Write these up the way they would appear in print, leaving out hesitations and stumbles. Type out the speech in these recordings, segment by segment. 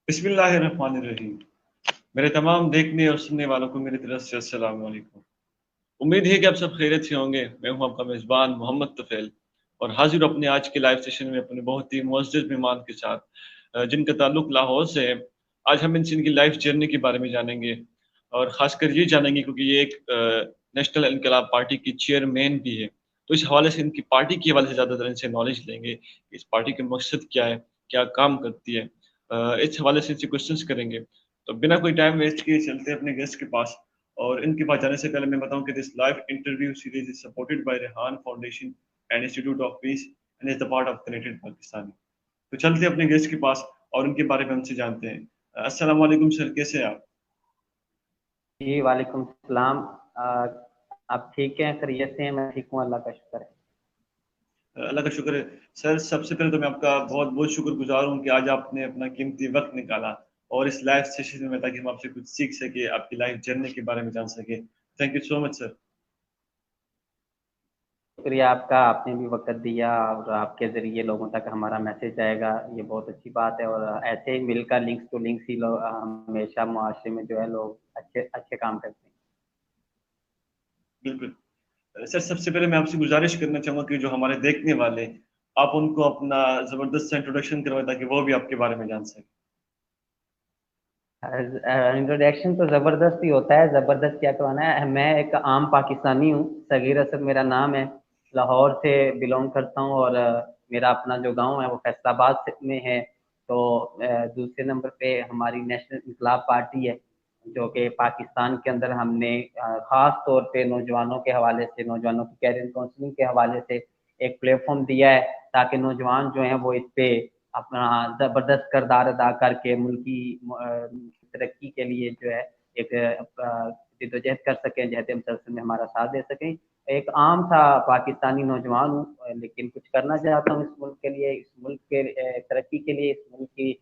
बिस्मिल्लाहिर्रहमानिर्रहीम। मेरे तमाम देखने और सुनने वालों को मेरी तरफ से अस्सलाम वालेकुम। उम्मीद है कि आप सब खैरियत से होंगे। मैं हूं आपका मेज़बान मोहम्मद तुफ़ैल और हाज़िर हूं अपने आज के लाइव सेशन में अपने बहुत ही मुअज़्ज़ज़ मेहमान के साथ, जिनका ताल्लुक लाहौर से है। आज हम इनसे इनकी लाइफ़ जर्नी के बारे में जानेंगे और ख़ासकर ये जानेंगे क्योंकि ये एक नेशनल इनकलाब पार्टी की चेयरमैन भी है। तो इस हवाले से इनकी पार्टी के हवाले से ज़्यादातर इनसे नॉलेज लेंगे। इस पार्टी का मकसद क्या है? क्या काम करती है? इस हवाले से इनसे क्वेश्चंस करेंगे। तो बिना कोई टाइम वेस्ट किए चलते हैं अपने गेस्ट के पास और इनके पास जाने से पहले मैं बताऊं कि this live interview series is supported by Rehan foundation and institute of peace and is the part of connected Pakistani. तो चलते हैं अपने गेस्ट के पास और उनके बारे में हमसे जानते हैं। अस्सलाम वालेकुम सर, कैसे हैं आप? जी वालेकुम सलाम। आप ठीक हैं? खैरियत से हैं? मैं ठीक हूँ, अल्लाह का शुक्र है। अल्लाह का शुक्र है। सर सबसे पहले तो मैं आपका बहुत बहुत शुक्रगुजार हूँ कि आज आपने अपना कीमती वक्त निकाला और इस लाइव सेशन में ताकि हम आपसे कुछ सीख सके, आपकी लाइफ जर्नी के बारे में जान सके। Thank you so much sir. शुक्रिया आपका, आपने भी वक्त दिया और आपके ज़रिए लोगों तक हमारा मैसेज जाएगा, ये बहुत अच्छी बात है। और ऐसे ही मिलकर लिंक्स टू लिंक्स ही लोग हमेशा मुआशरे में जो है लोग अच्छे अच्छे काम करते हैं। बिल्कुल। सर सबसे पहले मैं आपसे गुजारिश करना चाहूँगा कि जो हमारे देखने वाले, आप उनको अपना ज़बरदस्त सा इंट्रोडक्शन करवाएँ ताकि वो भी आपके बारे में जान सकें। इंट्रोडक्शन तो ज़बरदस्त ही होता है, ज़बरदस्त क्या कहना है। मैं एक आम पाकिस्तानी हूँ, सगीर असद मेरा नाम है, लाहौर से बिलोंग करता हूँ। और मेरा अपना जो गांव है वो फैसलाबाद में है। तो दूसरे नंबर पे हमारी नेशनल इनकलाब पार्टी है, जो कि पाकिस्तान के अंदर हमने ख़ास तौर पे नौजवानों के हवाले से, नौजवानों की कैरियर काउंसलिंग के हवाले से एक प्लेटफॉर्म दिया है, ताकि नौजवान जो हैं वो इस पे अपना ज़बरदस्त किरदार अदा करके मुल्की तरक्की के लिए जो है एक जद्दोजहद कर सकें, जहद मुसलसल में हमारा साथ दे सकें। एक आम सा पाकिस्तानी नौजवान हूँ, लेकिन कुछ करना चाहता हूँ इस मुल्क के लिए, इस मुल्क के तरक्की के लिए, इस मुल्क की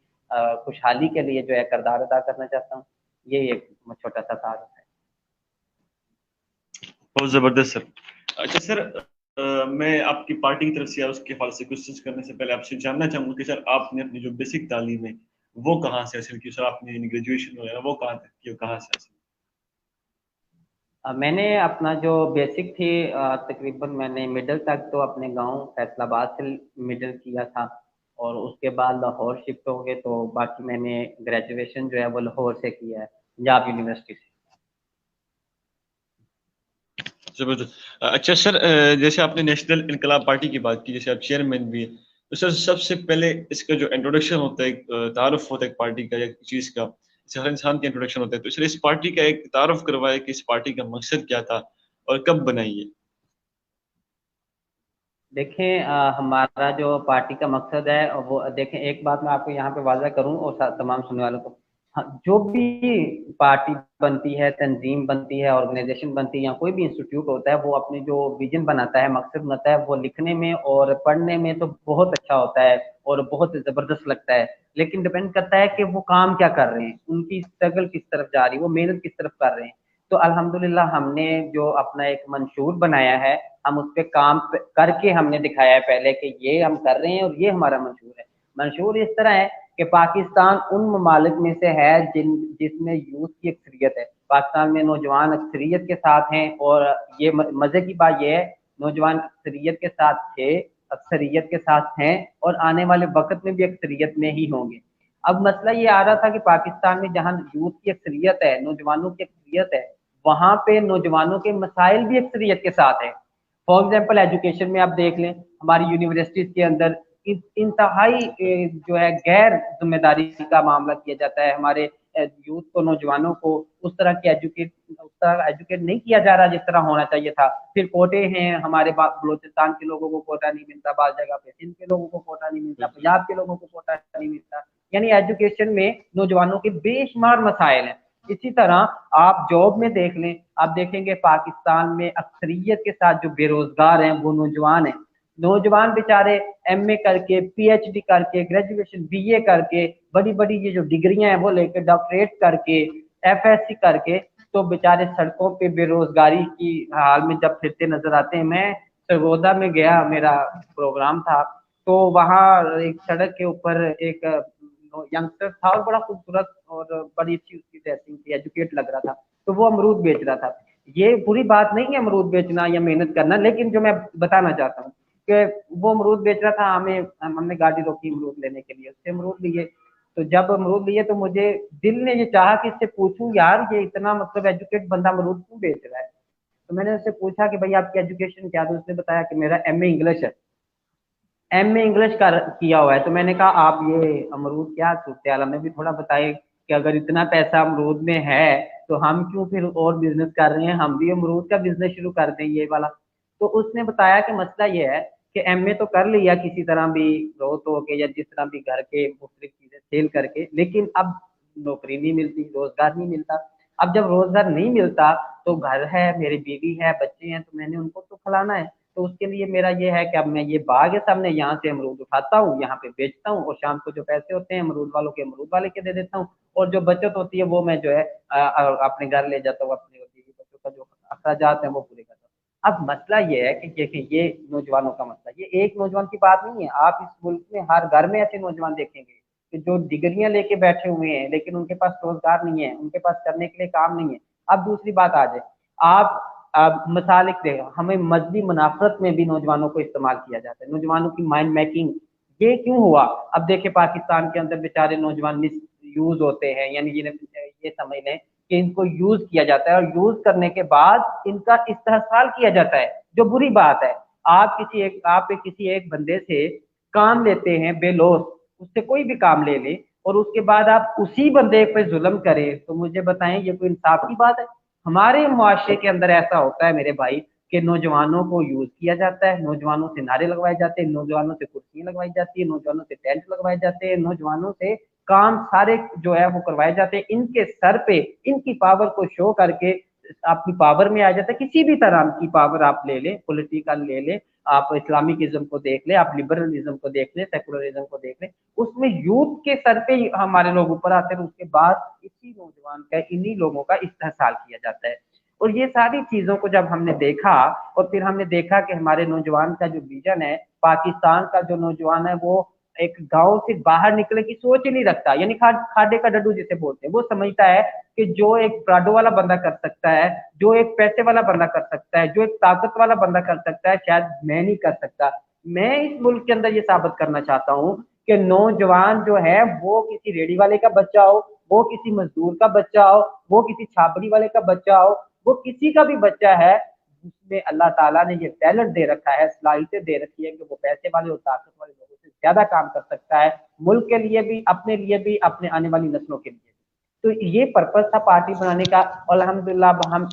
खुशहाली के लिए जो है किरदार अदा करना चाहता हूँ। ये एक छोटा सा तारुफ है। बहुत ज़बरदस्त सर। अच्छा सर, मैं आपकी पार्टी की तरफ से या उसके हवाले से क्वेश्चंस करने से पहले आपसे जानना चाहूँगा कि सर आपने अपनी जो बेसिक तालीम है, वो कहाँ से हासिल की? सर आपने ग्रेजुएशन वगैरह वो कहाँ तक की और कहाँ से हासिल? मैंने अपना जो बेसिक थी तकरीबन मैंने मिडिल तक तो अपने गांव फैसलाबाद से मिडिल किया था, और उसके बाद लाहौर शिफ्ट हो गए। तो बाकी मैंने ग्रेजुएशन जो है वो लाहौर से किया है, पंजाब यूनिवर्सिटी से। ज़बरदस्त। अच्छा सर, जैसे आपने नेशनल इनकलाब पार्टी की बात की, जैसे आप चेयरमैन भी हैं, तो सर सबसे पहले इसका जो इंट्रोडक्शन होता है, एक तारुफ होता है एक पार्टी का या किसी चीज़ का, जैसे हर इंसान का इंट्रोडक्शन होता है, तो सर इस पार्टी का एक तारुफ करवाएं कि इस पार्टी का मकसद क्या था और कब बनाई है? देखें, हमारा जो पार्टी का मकसद है वो देखें, एक बात मैं आपको यहाँ पे वाज़ा करूँ और तमाम सुनने वालों को। हाँ, जो भी पार्टी बनती है, तंजीम बनती है, ऑर्गेनाइजेशन बनती है, या कोई भी इंस्टीट्यूट होता है, वो अपने जो विजन बनाता है, मकसद बनाता है, वो लिखने में और पढ़ने में तो बहुत अच्छा होता है और बहुत ज़बरदस्त लगता है। लेकिन डिपेंड करता है कि वो काम क्या कर रहे हैं, उनकी स्ट्रगल किस तरफ जा रही है, वो मेहनत किस तरफ कर रहे हैं। तो अल्हम्दुलिल्लाह हमने जो अपना एक मंशूर बनाया है, हम उस पर काम करके हमने दिखाया है पहले कि ये हम कर रहे हैं और ये हमारा मंशूर है। मंशूर इस तरह है कि पाकिस्तान उन ममालिक में से है जिसमें यूथ की अक्सरियत है। पाकिस्तान में नौजवान अक्सरियत के साथ हैं, और ये मज़े की बात यह है, नौजवान अक्सरियत के साथ थे, अक्सरियत के साथ हैं, और आने वाले वक्त में भी अक्सरियत में ही होंगे। अब मसला ये आ रहा था कि पाकिस्तान में जहाँ यूथ की अक्सरियत है, नौजवानों की अक्सरियत है, वहाँ पे नौजवानों के मसाइल भी अक्सरियत के साथ है। फॉर एग्जाम्पल एजुकेशन में आप देख लें, हमारी यूनिवर्सिटीज के अंदर इंतहाई जो है गैर जिम्मेदारी का मामला किया जाता है। हमारे यूथ को, नौजवानों को उस तरह एजुकेट नहीं किया जा रहा जिस तरह होना चाहिए था। फिर कोटे हैं, हमारे बलोचिस्तान के लोगों को कोटा नहीं मिलता, बाज़ जगह पे सिंध के लोगों को कोटा नहीं मिलता, बिल्कुल। पंजाब के लोगों को कोटा नहीं मिलता। यानी एजुकेशन में नौजवानों के बेशुमार मसाइल हैं। इसी तरह आप जॉब में देख लें, आप देखेंगे पाकिस्तान में अक्सरियत के साथ जो बेरोजगार हैं वो नौजवान हैं। नौजवान बेचारे एमए करके, पीएचडी करके, ग्रेजुएशन बीए करके, बड़ी बड़ी ये जो डिग्रियां हैं वो लेकर, डॉक्टरेट करके, एफएससी करके, तो बेचारे सड़कों पे बेरोजगारी की हाल में जब फिरते नजर आते हैं। मैं सरगोदा में गया, मेरा प्रोग्राम था, तो वहाँ एक सड़क के ऊपर एक यंगस्टर था और बड़ा खूबसूरत और बड़ी अच्छी उसकी ड्रेसिंग थी, एजुकेट लग रहा था, तो वो अमरूद बेच रहा था। ये बुरी बात नहीं है अमरूद बेचना या मेहनत करना, लेकिन जो मैं बताना चाहता हूँ कि वो अमरूद बेच रहा था, हमने गाड़ी रोकी अमरूद लेने के लिए, उससे अमरूद लिए। तो जब अमरूद लिए तो मुझे दिल ने ये चाहा कि इससे पूछूं यार ये इतना मतलब एजुकेट बंदा अमरूद क्यों बेच रहा है। तो मैंने उससे पूछा कि भाई आपकी एजुकेशन क्या है, तो उसने बताया कि मेरा एमए इंग्लिश है, एमए इंग्लिश का किया हुआ है। तो मैंने कहा आप ये अमरूद क्या सूरत हाल, हमें भी थोड़ा बताइए कि अगर इतना पैसा अमरूद में है तो हम क्यों फिर और बिजनेस कर रहे हैं, हम भी अमरूद का बिजनेस शुरू कर दें ये वाला। तो उसने बताया कि मसला ये है कि एमए तो कर लिया किसी तरह भी ग्रोथ हो के या जिस तरह भी घर के मुख्तलिफ चीजें सेल करके, लेकिन अब नौकरी नहीं मिलती, रोजगार नहीं मिलता। अब जब रोजगार नहीं मिलता तो घर है, मेरी बीवी है, बच्चे हैं, तो मैंने उनको तो खिलाना है। तो उसके लिए मेरा ये है कि अब मैं ये बाग है सामने, यहाँ से अमरूद उठाता हूँ, यहाँ पे बेचता हूँ, और शाम को जो पैसे होते हैं अमरूद वालों के अमरूद वाले के दे देता हूँ, और जो बचत होती है वो मैं जो है अपने घर ले जाता हूँ, अपने बीवी बच्चों का जो अखराजात है वो पूरे करता हूँ। अब मसला ये है कि देखिए ये नौजवानों का मसला, ये एक नौजवान की बात नहीं है, आप इस मुल्क में हर घर में ऐसे नौजवान देखेंगे कि जो डिग्रियां लेके बैठे हुए हैं लेकिन उनके पास रोजगार नहीं है, उनके पास करने के लिए काम नहीं है। अब दूसरी बात आ जाए, आप मिसाल एक देखो, हमें मजहबी मुनाफरत में भी नौजवानों को इस्तेमाल किया जाता है, नौजवानों की माइंड मेकिंग। ये क्यों हुआ? अब देखिए पाकिस्तान के अंदर बेचारे नौजवान मिस यूज होते हैं, यानी ये समझ लें कि इनको यूज किया जाता है और यूज करने के बाद इनका इस्तेहसाल किया जाता है, जो बुरी बात है। आप किसी एक बंदे से काम लेते हैं बेलौस, उससे कोई भी काम ले ले, और उसके बाद आप उसी बंदे पे जुल्म करें, तो मुझे बताएं ये कोई इंसाफ की बात है? हमारे मुआशरे के अंदर ऐसा होता है मेरे भाई कि नौजवानों को यूज किया जाता है, नौजवानों से नारे लगवाए जाते हैं, नौजवानों से कुर्सियां लगवाई जाती है, नौजवानों से टेंट लगवाए जाते हैं, नौजवानों से काम सारे जो है वो करवाए जाते हैं, इनके सर पे इनकी पावर को शो करके अपनी पावर में आ जाता है। किसी भी तरह की पावर आप ले लें, पॉलिटिकल ले लें, आप इस्लामिकिज्म को देख ले, आप लिबरलिज्म को देख ले, सेकुलरिज्म को देख ले, उसमें यूथ के सर पे हमारे लोग ऊपर आते हैं, उसके बाद इसी नौजवान का, इन्हीं लोगों का इस्तेहसाल किया जाता है। और ये सारी चीजों को जब हमने देखा, और फिर हमने देखा कि हमारे नौजवान का जो विजन है, पाकिस्तान का जो नौजवान है वो एक गांव से बाहर निकले की सोच ही नहीं रखता, यानी खाडे का डड्डू जिसे बोलते हैं, वो समझता है कि जो एक प्राडो वाला बंदा कर सकता है, जो एक पैसे वाला बंदा कर सकता है, जो एक ताकत वाला बंदा कर सकता है, शायद मैं नहीं कर सकता। मैं इस मुल्क के अंदर ये साबित करना चाहता हूँ कि नौजवान जो है वो किसी रेडी वाले का बच्चा हो, वो किसी मजदूर का बच्चा हो, वो किसी छाबड़ी वाले का बच्चा हो, वो किसी का भी बच्चा है जिसमें अल्लाह ताला ने ये टैलेंट दे रखा है, सलाहियतें दे रखी है कि वो पैसे वाले और ताकत वाले लोगों से ज्यादा काम कर सकता है, मुल्क के लिए भी, अपने लिए भी, अपने आने वाली नस्लों के लिए भी। तो ये पर्पज था पार्टी बनाने का, और अल्हम्दुलिल्लाह हम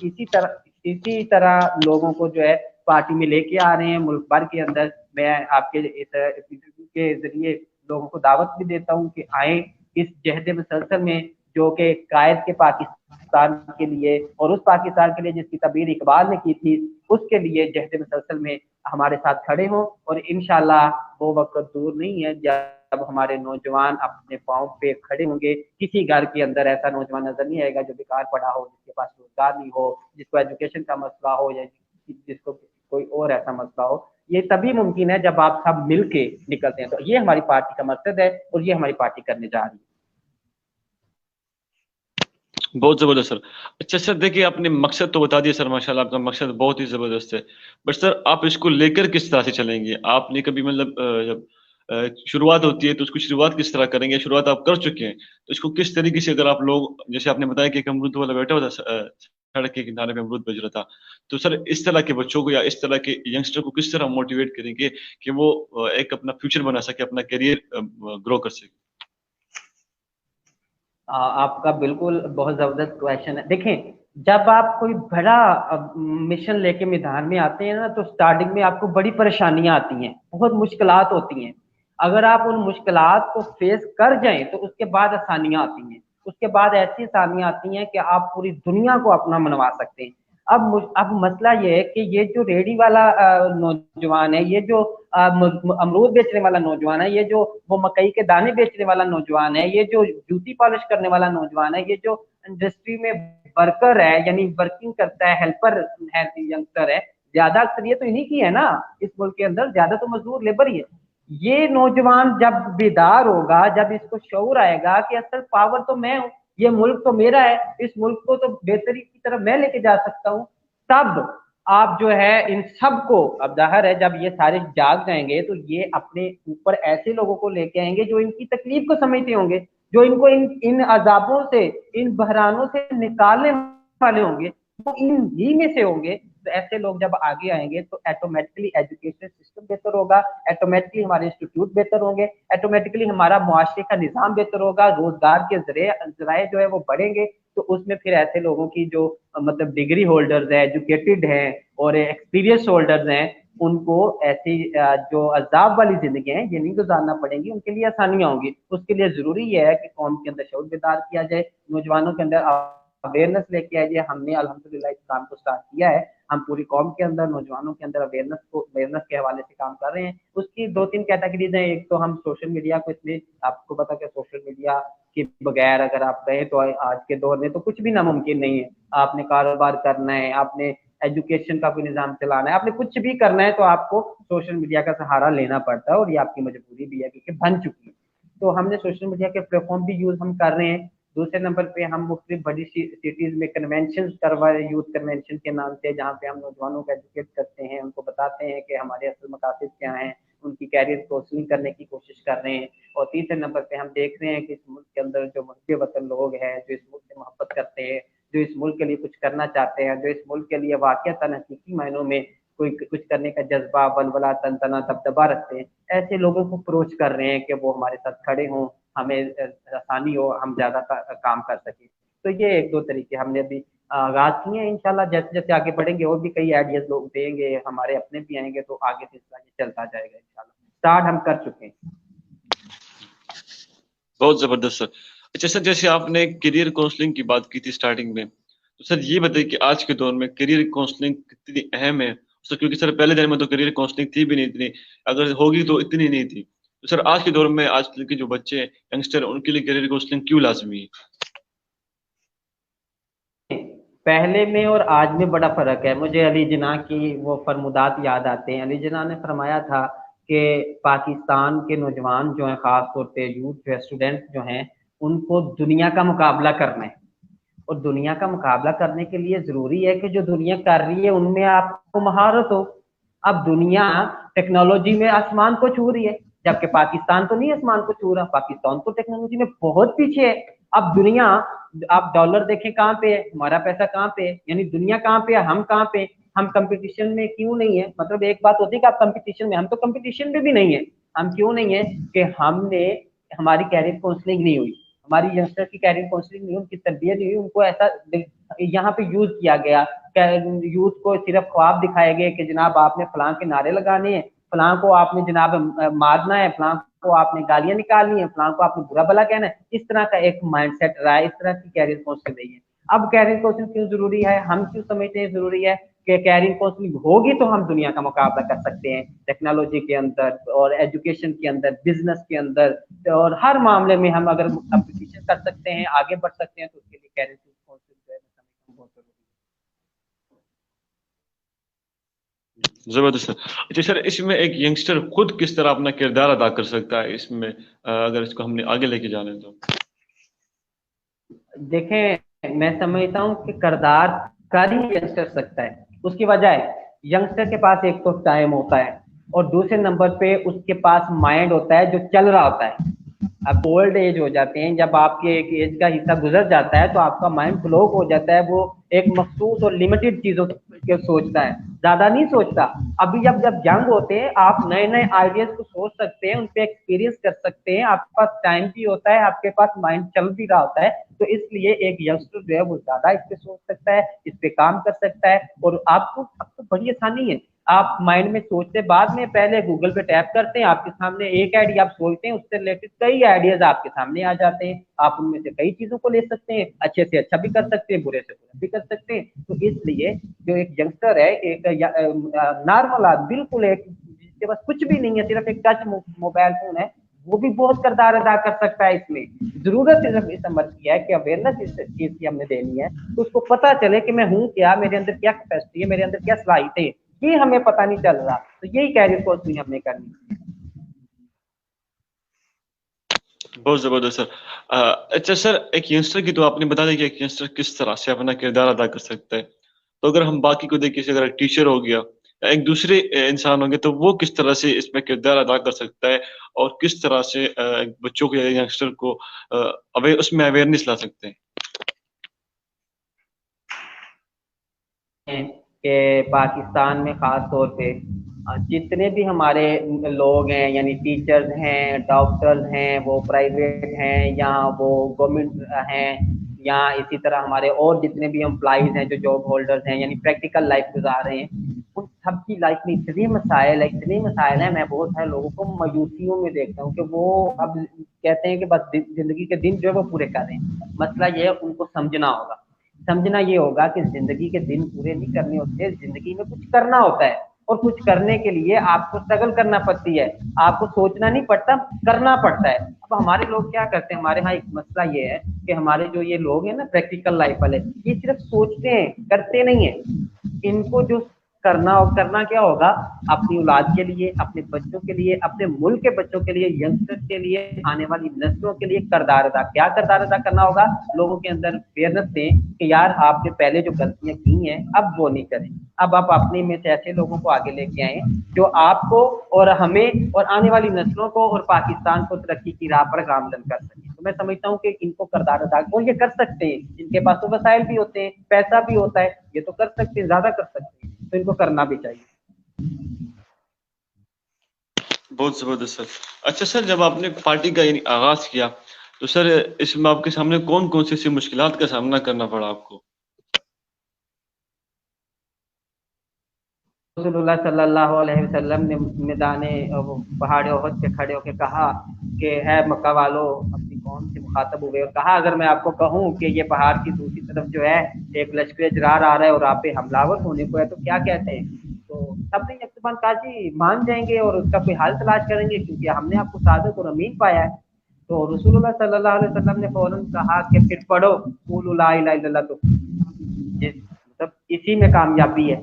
इसी तरह लोगों को जो है पार्टी में लेके आ रहे हैं मुल्क भर के अंदर। मैं आपके इस इंटरव्यू के जरिए लोगों को दावत भी देता हूँ कि आए इस जहद मुसलसल में, जो कि कायद के पाकिस्तान के लिए और उस पाकिस्तान के लिए जिसकी तबीर इकबाल ने की थी, उसके लिए जहद मुसलसल में हमारे साथ खड़े हों। और इंशाल्लाह वो वक्त दूर नहीं है जब हमारे नौजवान अपने पाँव पे खड़े होंगे। किसी घर के अंदर ऐसा नौजवान नजर नहीं आएगा जो बेकार पड़ा हो, जिसके पास रोजगार नहीं हो, जिसको एजुकेशन का मसला हो, या जिसको कोई और ऐसा मसला हो। ये तभी मुमकिन है जब आप सब मिल के निकलते हैं। तो ये हमारी पार्टी का मकसद है और ये हमारी पार्टी करने जा रही है। बहुत जबरदस्त सर। अच्छा सर, देखिए आपने मकसद तो बता दिया सर, माशाल्लाह आपका मकसद बहुत ही जबरदस्त है। बट सर आप इसको लेकर किस तरह से चलेंगे? आपने कभी मतलब जब शुरुआत होती है तो उसको शुरुआत किस तरह करेंगे? शुरुआत आप कर चुके हैं तो इसको किस तरीके से, अगर आप लोग जैसे आपने बताया कि एक अमरूद वाला बैठा हुआ था सड़क के किनारे पे अमरूद बेच रहा था, तो सर इस तरह के बच्चों को या इस तरह के यंगस्टर को किस तरह मोटिवेट करेंगे कि वो एक अपना फ्यूचर बना सके, अपना करियर ग्रो कर सके? आपका बिल्कुल बहुत जबरदस्त क्वेश्चन है। देखें, जब आप कोई बड़ा मिशन लेके मैदान में आते हैं ना, तो स्टार्टिंग में आपको बड़ी परेशानियां आती हैं, बहुत मुश्किलात होती हैं। अगर आप उन मुश्किलात को फेस कर जाएं तो उसके बाद आसानियां आती हैं, उसके बाद ऐसी आसानियां आती हैं कि आप पूरी दुनिया को अपना मनवा सकते हैं। अब मसला ये है कि ये जो रेडी वाला नौजवान है, ये जो अमरूद बेचने वाला नौजवान है, ये जो वो मकई के दाने बेचने वाला नौजवान है, ये जो जूती पॉलिश करने वाला नौजवान है, ये जो इंडस्ट्री में वर्कर है यानी वर्किंग करता है, हेल्पर है, यंगस्टर है, ज्यादा अक्सरियत तो इन्हीं की है ना। इस मुल्क के अंदर ज्यादा तो मजदूर लेबर ही है। ये नौजवान जब बेदार होगा, जब इसको शऊर आएगा कि असल पावर तो मैं हूँ, ये मुल्क तो मेरा है, इस मुल्क को तो बेहतरी की तरफ मैं लेके जा सकता हूँ, तब आप जो है इन सब को, अब जाहिर है जब ये सारे जाग जाएंगे तो ये अपने ऊपर ऐसे लोगों को लेके आएंगे जो इनकी तकलीफ को समझते होंगे, जो इनको इन इन अजाबों से, इन बहरानों से निकालने वाले होंगे, वो इन ही में से होंगे। तो ऐसे लोग जब आगे आएंगे तो ऑटोमेटिकली एजुकेशन सिस्टम बेहतर होगा, ऑटोमेटिकली हमारे इंस्टीट्यूट बेहतर होंगे, ऑटोमेटिकली हमारा मुआशरे का निज़ाम बेहतर होगा, रोजगार के जराए जो है वो बढ़ेंगे। तो उसमें फिर ऐसे लोगों की जो मतलब डिग्री होल्डर्स है, एजुकेटेड हैं और एक्सपीरियंस होल्डर्स हैं, उनको ऐसी जो अजाब वाली जिंदगी है ये नहीं गुजारना पड़ेंगी, उनके लिए आसानियां होंगी। उसके लिए जरूरी ये है कि कौम के अंदर शऊर बेदार किया जाए, नौजवानों के अंदर अवेयरनेस लेके आ जाए। हमने अल्हम्दुलिल्लाह इस काम को स्टार्ट किया है, हम पूरी कौम के अंदर नौजवानों के अंदर अवेयरनेस के हवाले से काम कर रहे हैं। उसकी 2-3 कैटेगरीज हैं। एक तो हम सोशल मीडिया को, इसलिए आपको पता कि सोशल मीडिया के बगैर अगर आप गए तो आज के दौर में तो कुछ भी नामुमकिन नहीं है। आपने कारोबार करना है, आपने एजुकेशन का कोई निज़ाम चलाना है, आपने कुछ भी करना है तो आपको सोशल मीडिया का सहारा लेना पड़ता है, और ये आपकी मजबूरी भी है क्योंकि बन चुकी है। तो हमने सोशल मीडिया के प्लेटफॉर्म भी यूज हम कर रहे हैं। दूसरे नंबर पे हम मुख्तलिफ बड़ी सिटीज में कन्वेंशन करवा रहे हैं, यूथ कन्वेंशन के नाम से, जहाँ पे हम नौजवानों को एजुकेट करते हैं, उनको बताते हैं कि हमारे असल मकासद क्या हैं, उनकी कैरियर काउंसलिंग करने की कोशिश कर रहे हैं। और तीसरे नंबर पे हम देख रहे हैं कि इस मुल्क के अंदर जो मुल्क वतन लोग हैं, जो इस मुल्क से मोहब्बत करते हैं, जो इस मुल्क के लिए कुछ करना चाहते हैं, जो इस मुल्क के लिए वाकई हकीकी मायनों में कोई कुछ करने का जज्बा, बलबला, तनतना, दबदबा रखते हैं, ऐसे लोगों को अप्रोच कर रहे हैं कि वो हमारे साथ खड़े हों, हमें आसानी हो, हम ज्यादा काम कर सकें। तो ये 1-2 तरीके हमने अभी आगाज किए हैं। इंशाल्लाह जैसे जैसे आगे बढ़ेंगे और भी कई आइडियाज लोग देंगे, हमारे अपने भी आएंगे, तो आगे सिलसिला ये चलता जाएगा इंशाल्लाह। स्टार्ट हम कर चुके हैं। बहुत जबरदस्त सर। अच्छा सर, जैसे आपने करियर काउंसलिंग की बात की थी स्टार्टिंग में, तो सर ये बताइए कि आज के दौर में करियर काउंसलिंग कितनी अहम है सर? क्योंकि सर पहले दिन में तो करियर काउंसलिंग थी भी नहीं इतनी, अगर होगी तो इतनी नहीं थी। तो सर आज के दौर में आजकल के जो बच्चे यंगस्टर, उनके लिए करियर काउंसलिंग क्यों लाजमी है? पहले में और आज में बड़ा फर्क है। मुझे अली जिन्ना की वो फरमुदात याद आते हैं। अली जिन्ना ने फरमाया था कि पाकिस्तान के नौजवान जो हैं, खास तौर पे यूथ जो है, स्टूडेंट जो हैं, उनको दुनिया का मुकाबला करना है, और दुनिया का मुकाबला करने के लिए जरूरी है कि जो दुनिया कर रही है उनमें आपको महारत हो। अब दुनिया टेक्नोलॉजी में आसमान को छू रही है, जबकि पाकिस्तान तो नहीं आसमान को छू रहा, पाकिस्तान तो टेक्नोलॉजी में बहुत पीछे है। अब दुनिया, आप डॉलर देखें कहाँ पे है, हमारा पैसा कहाँ पे है, यानी दुनिया कहाँ पे है, हम कहाँ पे, हम कंपटीशन में क्यों नहीं है? मतलब एक बात होती है कि आप कंपटीशन में, हम तो कंपटीशन में भी नहीं है। हम क्यों नहीं है? कि हमने, हमारी कैरियर काउंसलिंग नहीं हुई, हमारी यंगस्टर की कैरियर काउंसलिंग नहीं हुई, उनकी तरबियत नहीं हुई, उनको ऐसा यहाँ पे यूज किया गया, यूथ को सिर्फ ख्वाब दिखाए गए कि जनाब आपने फलां के नारे लगाने हैं, फलां को आपने जनाब मारना है, फलां को आपने गालियां निकालनी है, फलां को आपने बुरा भला कहना है। इस तरह का एक माइंडसेट रहा है, इस तरह की कैरियर काउंसलिंग नहीं है। अब कैरियर काउंसलिंग क्यों जरूरी है, हम क्यों समझते हैं जरूरी है? कि कैरियर काउंसलिंग होगी तो हम दुनिया का मुकाबला कर सकते हैं, टेक्नोलॉजी के अंदर और एजुकेशन के अंदर, बिजनेस के अंदर, और हर मामले में हम अगर कंपटीशन कर सकते हैं, आगे बढ़ सकते हैं, तो उसके लिए कैरियर काउंसलिंग जो है बहुत जरूरी है। जबरदस्त सर। अच्छा सर, इसमें एक यंगस्टर खुद किस तरह अपना किरदार अदा कर सकता है इसमें, अगर इसको हमने आगे लेके जाना है तो? है। देखें, मैं समझता हूँ कि किरदार कर ही यंगस्टर सकता है। उसकी वजह है, यंगस्टर के पास एक तो टाइम होता है, और दूसरे नंबर पे उसके पास माइंड होता है जो चल रहा होता है। अब ओल्ड एज हो जाते हैं, जब आपके एक एज का हिस्सा गुजर जाता है तो आपका माइंड ब्लॉक हो जाता है, वो एक मखसूस और लिमिटेड चीजों के सोचता है, ज्यादा नहीं सोचता। अभी जब जब यंग होते हैं, आप नए नए आइडियाज को सोच सकते हैं, उन पे एक्सपीरियंस कर सकते हैं, आपके पास टाइम भी होता है, आपके पास माइंड चल भी रहा होता है। तो इसलिए एक यंगस्टर जो है वो ज्यादा इस पे सोच सकता है, इस पे काम कर सकता है, और आपको अब तो बड़ी आसानी है। आप माइंड में सोचते बाद में, पहले गूगल पे टैप करते हैं, आपके सामने एक आइडिया आप सोचते हैं, उससे रिलेटेड कई आइडियाज आपके सामने आ जाते हैं। आप उनमें से कई चीजों को ले सकते हैं, अच्छे से अच्छा भी कर सकते हैं, बुरे से बुरा भी कर सकते हैं। तो इसलिए जो एक यंगस्टर है, एक नॉर्मल आदमी, बिल्कुल एक जिसके पास कुछ भी नहीं है, सिर्फ एक टच मोबाइल फोन है, वो भी बहुत किरदार अदा कर सकता है इसमें। जरूरत सिर्फ इस अमर की है कि अवेयरनेस इस चीज की हमने देनी है, तो उसको पता चले कि मैं हूँ क्या, मेरे अंदर क्या कैपेसिटी है, मेरे अंदर क्या सलाहियत है, ये हमें पता नहीं चल रहा। तो यही कैरियर काउंसलिंग हमने करनी है। बहुत ज़बरदस्त सर। अच्छा सर, एक यंगस्टर की तो आपने बता दिया कि एक यंगस्टर किस तरह से अपना किरदार अदा कर सकता है। तो अगर हम बाकी को देखें, जैसे अगर एक टीचर हो गया या एक दूसरे इंसान होंगे, तो वो किस तरह से इसमें किरदार अदा कर सकता है और किस तरह से बच्चों को या यंगस्टर को उसमें अवेयरनेस ला सकते हैं? हैं कि पाकिस्तान में ख़ास तौर पे जितने भी हमारे लोग हैं, यानी टीचर्स हैं, डॉक्टर्स हैं, वो प्राइवेट हैं या वो गवर्नमेंट हैं, या इसी तरह हमारे और जितने भी एम्प्लॉइज़ हैं जो जॉब होल्डर्स हैं, यानी प्रैक्टिकल लाइफ गुजार रहे हैं, उन सब की लाइफ में इतने मसाइल हैं। मैं बहुत सारे लोगों को मायूसियों में देखता हूँ कि वो अब कहते हैं कि बस ज़िंदगी के दिन जो है वो पूरे कर रहे हैं। मसला ये है, उनको समझना ये होगा कि जिंदगी के दिन पूरे नहीं करने होते, जिंदगी में कुछ करना होता है, और कुछ करने के लिए आपको स्ट्रगल करना पड़ती है। आपको सोचना नहीं पड़ता, करना पड़ता है। अब हमारे लोग क्या करते हैं, हमारे यहाँ एक मसला ये है कि हमारे जो ये लोग हैं ना प्रैक्टिकल लाइफ वाले, ये सिर्फ सोचते हैं, करते नहीं है। इनको जो करना क्या होगा, अपनी औलाद के लिए, अपने बच्चों के लिए, अपने मुल्क के बच्चों के लिए, यंगस्टर्स के लिए, आने वाली नस्लों के लिए क्या किरदार अदा करना होगा, लोगों के अंदर फेयरनेस दें कि यार आपने पहले जो गलतियां की हैं अब वो नहीं करें। अब आप अपने में से ऐसे लोगों को आगे लेके आए जो आपको और हमें और आने वाली नस्लों को और पाकिस्तान को तरक्की की राह पर गामजन कर सके। तो मैं समझता हूँ कि इनको किरदार अदा, और ये कर सकते हैं, इनके पास तो वसाइल भी होते हैं, पैसा भी होता है, ये तो कर सकते हैं, ज्यादा कर सकते हैं, तो इनको करना भी चाहिए। बहुत ज़बरदस्त सर। अच्छा सर, जब आपने पार्टी का यानी आगाज़ किया, तो सर इसमें आपके सामने कौन-कौन सी ऐसी मुश्किलात का सामना करना पड़ा आपको? रसूलुल्लाह सल्लल्लाहु अलैहि वसल्लम ने मैदान पहाड़ ओहद पे खड़े होकर कहा कि है मक्का वालों, अपनी कौम से मुखातब हुए और कहा, अगर मैं आपको कहूँ कि ये पहाड़ की दूसरी तरफ जो है एक लश्कर जरार आ रहा है और आप पे हमलावर होने को है, तो क्या कहते हैं? तो सबने यकबान कहा, जी मान जाएंगे और उसका कोई हल तलाश करेंगे, क्योंकि हमने आपको सादत और अमीन पाया है। तो रसूलुल्लाह सल्लल्लाहु अलैहि वसल्लम ने फौरन कहा कि फिर पढ़ो क़ुलू ला इलाहा इल्लल्लाह, तो मतलब इसी में कामयाबी है।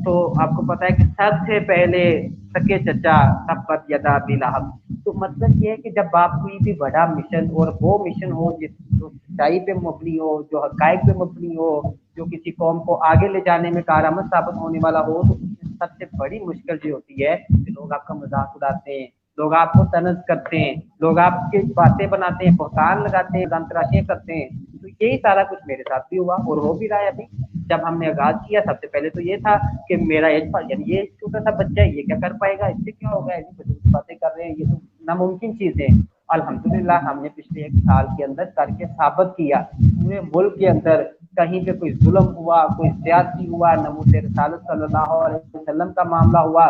तो आपको पता है कि सबसे पहले सके चचा तब्बत यदा अबी लहब। तो मतलब ये है कि जब आप कोई भी बड़ा मिशन, और वो मिशन हो जो सच्चाई पे मबनी हो, जो हकायक पे मबनी हो, जो किसी कौम को आगे ले जाने में कारआमद साबित होने वाला हो, तो उसमें सबसे बड़ी मुश्किल जो होती है कि लोग आपका मजाक उड़ाते हैं, लोग आपको तनज करते हैं, लोग आपकी बातें बनाते हैं, बहतान लगाते हैं, इल्जाम तराशियां करते हैं। तो यही सारा कुछ मेरे साथ भी हुआ और हो भी रहा है अभी। जब हमने आगाज किया, सबसे पहले तो ये था कि मेरा एज पर, यानी ये छोटा सा बच्चा है, ये क्या कर पाएगा, इससे क्या होगा, ऐसी बड़ी बातें कर रहे हैं, ये तो नामुमकिन चीज है। अल्हम्दुलिल्लाह हमने पिछले एक साल के अंदर करके साबित किया, पूरे मुल्क के अंदर कहीं पे कोई जुल्म हुआ, कोई ज्यादती हुआ, नमूस रसालत सल्लल्लाहु अलैहि वसल्लम का मामला हुआ,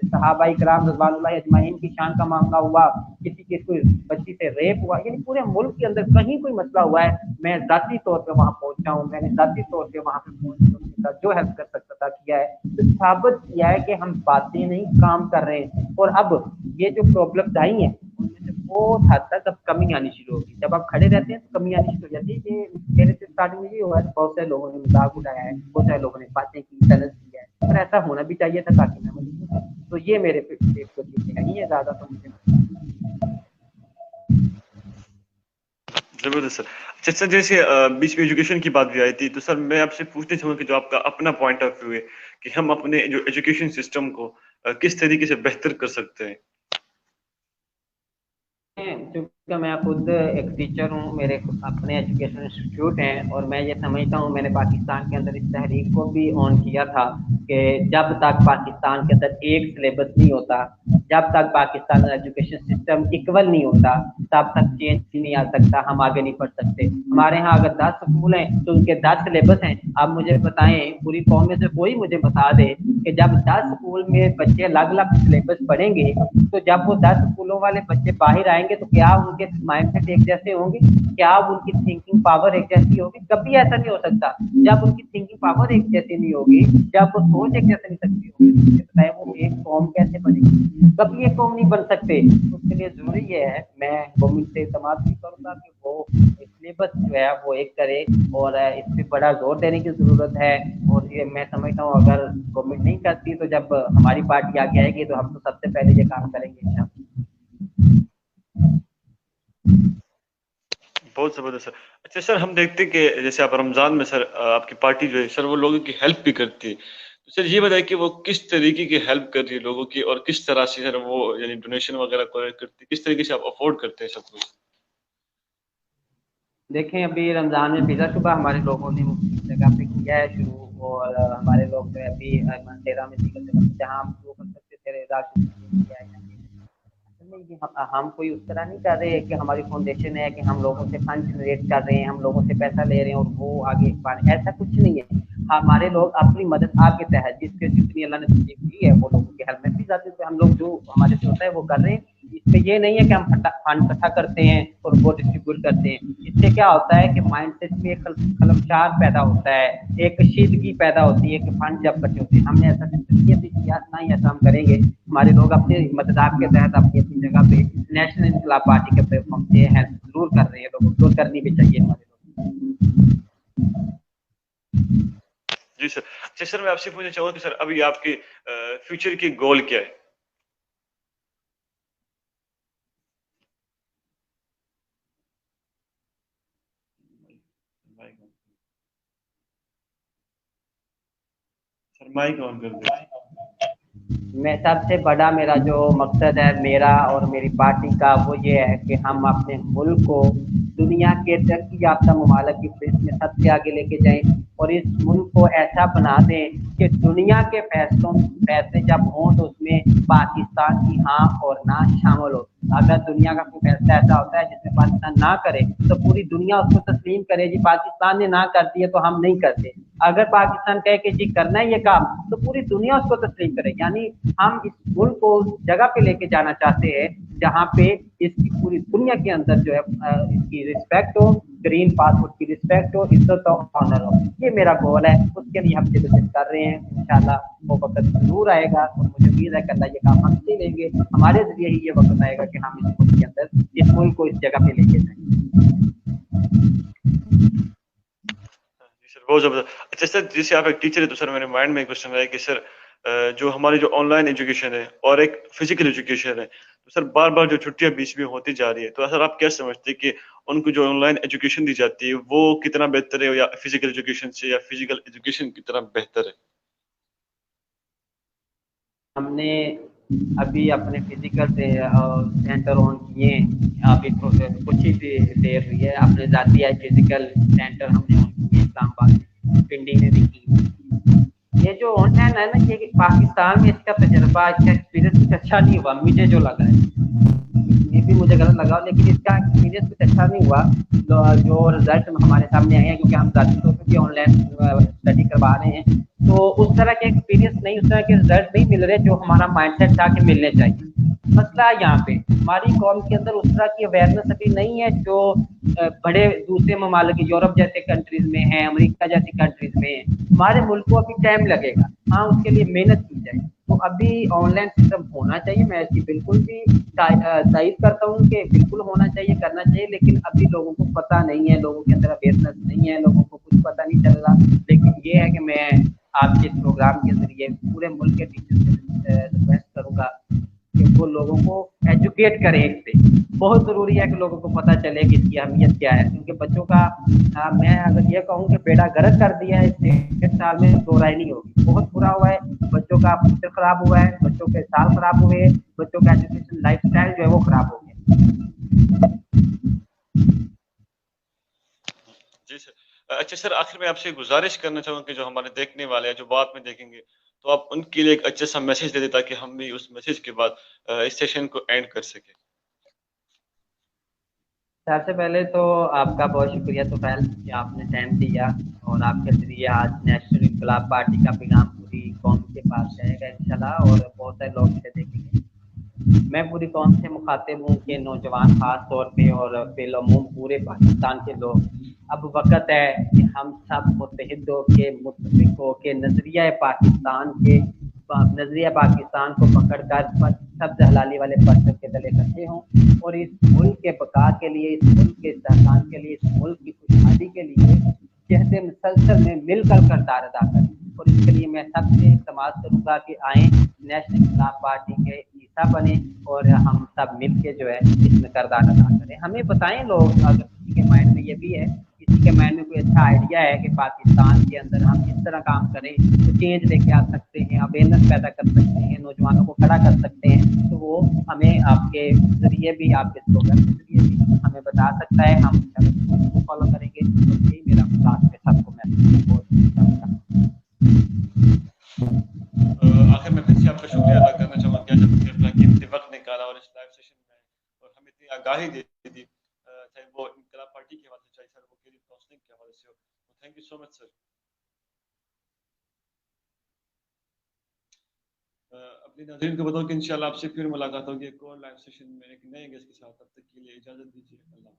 सहाबा इकराम रज़वानुल्लाहि अजमाइन की शान का मामला हुआ, किसी के कोई बच्ची से रेप हुआ, यानी पूरे मुल्क के अंदर कहीं कोई मसला हुआ है, मैं जाती तौर पे वहां पहुंचा हूँ, मैंने जाती तौर पे वहां पे पहुंच कर जो हेल्प कर सकता था किया है। तो साबित किया है कि हम बातें नहीं काम कर रहे हैं। और अब ये जो प्रॉब्लम्स आई हैं उनमें से बहुत हद तक अब कमी आनी शुरू होगी। जब आप खड़े रहते हैं तो कमी आनी शुरू हो जाती है। ये मेरे से स्टार्टिंग में ये हुआ है, बहुत सारे लोगों ने मजाक उड़ाया है, बहुत सारे लोगों ने बातें की, तनज किया है, पर ऐसा होना भी चाहिए था ताकि मैं मजबूत। तो ये मेरे पे को चीजें नहीं है ज्यादा, तो मुझे ज़बरदस्त सर। अच्छा सर, जैसे बीच में एजुकेशन की बात भी आई थी, तो सर मैं आपसे पूछना चाहूँगा कि जो आपका अपना पॉइंट ऑफ व्यू है कि हम अपने जो एजुकेशन सिस्टम को किस तरीके से बेहतर कर सकते हैं? क्योंकि मैं खुद एक टीचर हूँ, मेरे अपने एजुकेशन इंस्टीट्यूट हैं, और मैं ये समझता हूँ, मैंने पाकिस्तान के अंदर इस तहरीक को भी ऑन किया था कि जब तक पाकिस्तान के अंदर एक सिलेबस नहीं होता, जब तक पाकिस्तान का एजुकेशन सिस्टम इक्वल नहीं होता, तब तक चेंज नहीं आ सकता, हम आगे नहीं बढ़ सकते। हमारे यहाँ अगर 10 स्कूल हैं तो उनके 10 सिलेबस हैं। आप मुझे बताएं, पूरी कौम में से कोई मुझे बता दे कि जब 10 स्कूल में बच्चे अलग अलग सिलेबस पढ़ेंगे, तो जब वो 10 स्कूलों वाले बच्चे बाहर आएंगे तो क्या उनके माइंडसेट एक जैसे होंगे? क्या उनकी थिंकिंग पावर एक जैसी होगी? कभी ऐसा नहीं हो सकता। जब उनकी थिंकिंग पावर एक जैसी नहीं होगी, जब वो सोच एक जैसे नहीं सकती होगी, तो मुझे बताया वो एक कौम कैसे बनेगी? कभी एक कौम नहीं बन सकते। उसके लिए जरूरी ये है, मैं गवर्नमेंट से इत्तेमाद भी करूंगा कि वो सिलेबस जो है वो एक करे, और इस पे बड़ा जोर देने की जरूरत है। और ये मैं समझता हूँ अगर गवर्नमेंट नहीं करती तो जब हमारी पार्टी आगे आएगी तो हम तो सबसे पहले ये काम करेंगे इंशाल्लाह। बहुत ज़बरदस्त सर। अच्छा सर, हम देखते हैं कि जैसे आप रमज़ान में सर आपकी पार्टी जो है सर वो लोगों की हेल्प भी करती है। तो सर ये बताइए कि वो किस तरीके की हेल्प कर रही है लोगों की और किस तरह से सर वो यानी डोनेशन वग़ैरह कलेक्ट करती है? किस तरीके से आप अफ़ोर्ड करते हैं सब कुछ? देखें, अभी रमज़ान में पिज़्ज़ा सुबह हमारे लोगों ने मुख्तलिफ जगह पे किया है शुरू, और हमारे लोग जो है अभी मंडेरा में दीगर जगह पे जहाँ हम शुरू कर सकते थे इराक में किया है। असल में ये हम कोई उस तरह नहीं कर रहे हैं कि हमारी फाउंडेशन है कि हम लोगों से फंड जनरेट कर रहे हैं, हम लोगों से पैसा ले रहे हैं और वो आगे ऐसा कुछ नहीं है। हमारे लोग अपनी मदद आपके तहत जिसके जितनी अल्लाह ने तौफीक दी है वो लोगों की हेल्प में भी जाते हैं, हम लोग जो हमारे से होता है वो कर रहे हैं। इसमें ये नहीं है कि हम फंड इकट्ठा करते हैं और वो डिस्ट्रीब्यूट करते हैं। इससे क्या होता है कि माइंडसेट में एक खलबचार पैदा होता है, एक कशीदगी पैदा होती है कि फंड जब इकट्ठे होते हैं। हमने ऐसा किया ना ही ऐसा हम करेंगे। हमारे लोग अपने मदद के तहत अपनी अपनी जगह पे नेशनल इंकलाब पार्टी के प्लेटफॉर्म से हेल्प जरूर कर रहे हैं, लोगों को करनी भी चाहिए हमारे लोग। जी सर। अच्छा सर, मैं आपसे पूछना चाहूँगा कि सर अभी आपके फ्यूचर की गोल क्या है? सर माइक ऑन कर दो। मैं सबसे बड़ा मेरा जो मकसद है मेरा और मेरी पार्टी का वो ये है कि हम अपने मुल्क को दुनिया के तरक्की याफ्ता ममालिक की फहरिस्त में सबसे आगे लेके जाएं और इस मुल्क को ऐसा बना दें कि दुनिया के फैसले जब हों तो उसमें पाकिस्तान की हाँ और ना शामिल हो। अगर दुनिया का कोई फैसला ऐसा होता है जिसमें पाकिस्तान ना करे तो पूरी दुनिया उसको तस्लीम करे, जी पाकिस्तान ने ना कर दिया तो हम नहीं करते। अगर पाकिस्तान कहे कि जी करना है ये काम तो पूरी दुनिया उसको तस्लीम करे। यानी हम इस मुल्क को उस जगह पे लेके जाना चाहते हैं जहाँ पे इसकी पूरी दुनिया के अंदर जो है इसकी रिस्पेक्ट हो, ग्रीन पासपोर्ट की रिस्पेक्ट हो, इज्जत और ऑनर हो। ये मेरा गोल है, उसके लिए हम कोशिश कर रहे हैं। इंशाल्लाह वो वक्त जरूर आएगा और मुझे उम्मीद है कि अल्लाह ये काम हम से लेंगे, हमारे जरिए ही ये वक्त आएगा कि हम इस मुल्क के अंदर इस मुल्क को इस जगह पे लेके जाएंगे। जी सर, बहुत ज़बरदस्त। अच्छा सर, जैसे आप एक टीचर है तो सर मेरे माइंड में एक क्वेश्चन है कि सर जो हमारी जो ऑनलाइन एजुकेशन है और एक फिजिकल एजुकेशन है, तो सर बार-बार जो छुट्टियाँ बीच में होती जा रही है, तो सर आप क्या समझते हैं कि उनको जो ऑनलाइन एजुकेशन दी जाती है, वो कितना बेहतर है या फिजिकल एजुकेशन से या फिजिकल एजुकेशन कितना बेहतर है? हमने अभी अपने फिजिकल से सेंटर ऑन किए अभी कुछ ही देर हुई है। अपने जाती है फिजिकल सेंटर हमने ऑन किए इस्लामाबाद पिंडी में भी की। ये जो ऑनलाइन है ना, ये पाकिस्तान में इसका तजर्बा, इसका एक्सपीरियंस कुछ अच्छा नहीं हुआ, मुझे जो लगा है, ये भी मुझे गलत लगा, लेकिन इसका एक्सपीरियंस कुछ अच्छा नहीं हुआ। जो रिजल्ट हमारे सामने आए हैं, क्योंकि हम जाती तौर पर भी ऑनलाइन स्टडी करवा रहे हैं, तो उस तरह के एक्सपीरियंस नहीं, उस तरह के रिजल्ट नहीं मिल रहे जो हमारा माइंडसेट था कि मिलने चाहिए। मसला यहाँ पे हमारी कौम के अंदर उस तरह की अवेयरनेस अभी नहीं है जो बड़े दूसरे ममालिक यूरोप जैसे कंट्रीज में है, अमेरिका जैसी कंट्रीज में है। हमारे मुल्क को अभी टाइम लगेगा, हाँ उसके लिए मेहनत की जाए। तो अभी ऑनलाइन सिस्टम होना चाहिए, मैं इसकी बिल्कुल भी तायद करता हूँ कि बिल्कुल होना चाहिए, करना चाहिए, लेकिन अभी लोगों को पता नहीं है, लोगों के अंदर अवेयरनेस नहीं है, लोगों को कुछ पता नहीं चल रहा। लेकिन ये है कि मैं आपके इस प्रोग्राम के जरिए पूरे मुल्क के टीचर्स से रिक्वेस्ट करूँगा कि वो लोगों को एजुकेट करें। इससे बहुत ज़रूरी है कि लोगों को पता चले कि इसकी अहमियत क्या है, क्योंकि बच्चों का मैं अगर ये कहूँ कि बेड़ा गर्क कर दिया है इससे 1 साल में, दो राय नहीं होगी। बहुत बुरा हुआ है, बच्चों का फ्यूचर खराब हुआ है, बच्चों के साल खराब हुए, बच्चों का एजुकेशन लाइफ स्टाइल जो है वो खराब हो गया। जी सर। अच्छा सर, आखिर में आपसे गुज़ारिश करना चाहूँगा कि जो हमारे देखने वाले हैं, जो बाद में देखेंगे, तो आप उनके लिए एक अच्छा-सा मैसेज दे दें ताकि हम भी उस मैसेज के बाद इस सेशन को एंड कर सकें। सबसे पहले तो आपका बहुत शुक्रिया तुफैल कि आपने टाइम दिया, और आपके ज़रिए आज नेशनल इंकलाब पार्टी का पैगाम पूरी कौम के पास जाएगा इंशाल्लाह, और बहुत सारे लोग इसे देखेंगे। मैं पूरी कौम से मुखातिब हूँ कि नौजवान ख़ास तौर पे और बिलअमूम पूरे पाकिस्तान के लोग, अब वक़्त है कि हम सब मुत्तहिद होके, मुत्तफ़िक़ होके नज़रिया पाकिस्तान को पकड़ कर सब हलाली वाले पत्थर के तले इकट्ठे हों और इस मुल्क के बका के लिए, इस मुल्क के इस्तेहकाम के लिए, इस मुल्क की खुशहाली के लिए जहद मुसलसल में मिलकर किरदार अदा करें। और इसके लिए मैं सबसे इल्तमास करूँगा कि आएँ नेशनल इंकलाब पार्टी के हिस्सा बने और हम सब मिल के जो है इसमें किरदार अदा करें। हमें बताएं लोग, अगर किसी के माइंड में ये भी है, किसी के माइंड में कोई अच्छा आइडिया है कि पाकिस्तान के अंदर हम इस तरह काम करें तो चेंज लेके आ सकते हैं, अवेयरनेस पैदा कर सकते हैं, नौजवानों को खड़ा कर सकते हैं, तो वो हमें आपके जरिए भी, आपके स्लोगन के जरिए भी हमें बता सकता है, हम फॉलो करेंगे। तो यही मेरा लास्ट में सबको मैसेज बहुत आखिर में फिर से आपका शुक्रिया अदा करना चाहूँगा कि आज आपने अपना कीमती वक्त निकाला और इस लाइव सेशन में और हमें इतनी आगाही दे दी, चाहे वो इनकलाब पार्टी के हवाले से, चाहे सर वो कैरियर काउंसलिंग के हवाले से हो। Thank you so much sir. अपनी नाज़रीन को बताओ कि इंशाल्लाह आपसे फिर मुलाकात होगी एक और लाइव सेशन में एक नए गेस्ट के साथ। तब तक के लिए इजाज़त दीजिए। अल्लाह।